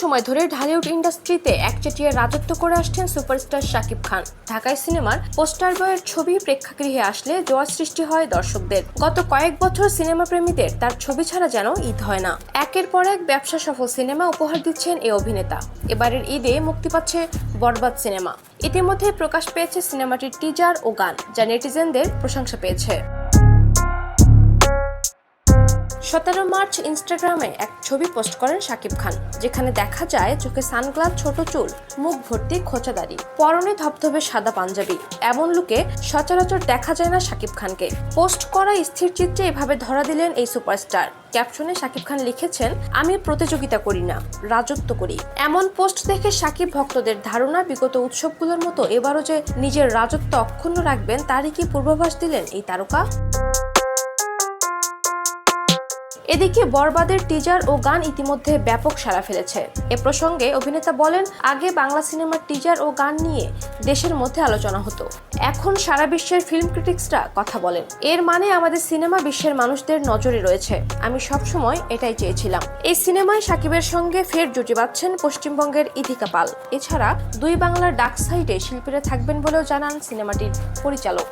সময় ধরে ঢালিউড ইন্ডাস্ট্রিতে একচেটিয়া রাজত্ব করে আসছেন সুপারস্টার শাকিব খান। ঢাকায় সিনেমার পোস্টার বয়ের ছবি প্রেক্ষাগৃহে আসলে জোয়ার সৃষ্টি হয় দর্শকদের। গত কয়েক বছর সিনেমা প্রেমীদের তার ছবি ছাড়া যেন ঈদ হয় না। একের পর এক ব্যবসা সফল সিনেমা উপহার দিচ্ছেন এই অভিনেতা। এবারের ঈদে মুক্তি পাচ্ছে বরবাদ সিনেমা। ইতিমধ্যে প্রকাশ পেয়েছে সিনেমাটির টিজার ও গান, যা নেটিজেনদের প্রশংসা পেয়েছে। 17 মার্চ ইনস্টাগ্রামে এক ছবি পোস্ট করেন শাকিব খান, যেখানে দেখা যায় চোখে সানগ্লাস, ছোট চুল, মুখ ভর্তি খোঁচা দাড়ি, পরনে ধবধবে সাদা পাঞ্জাবি। এমন লুকে সচরাচর দেখা যায় না শাকিব খানকে। পোস্ট করা স্থির চিত্রে এভাবে ধরা দিলেন এই সুপারস্টার। ক্যাপশনে শাকিব খান লিখেছেন, আমি প্রতিযোগিতা করি না, রাজত্ব করি। এমন পোস্ট দেখে শাকিব ভক্তদের ধারণা, বিগত উৎসবগুলোর মতো এবারও যে নিজের রাজত্ব অক্ষুণ্ণ রাখবেন তারই কি পূর্বাভাস দিলেন এই তারকা। এদিকে বরবাদের টিজার ও গান ইতিমধ্যে ব্যাপক সাড়া ফেলেছে। এ প্রসঙ্গে অভিনেতা বলেন, আগে বাংলা সিনেমার টিজার ও গান নিয়ে দেশের মধ্যে আলোচনা হতো, এখন সারা বিশ্বের ফিল্ম ক্রিটিক্সরা কথা বলেন। এর মানে আমাদের সিনেমা বিশ্বের মানুষদের নজরে রয়েছে। আমি সবসময় এটাই চেয়েছিলাম। এই সিনেমায় শাকিবের সঙ্গে ফের জুটি বাঁধছেন পশ্চিমবঙ্গের ইথিকা পাল। এছাড়া দুই বাংলার ডাক সাইডে শিল্পীরা থাকবেন বলেও জানান সিনেমাটির পরিচালক।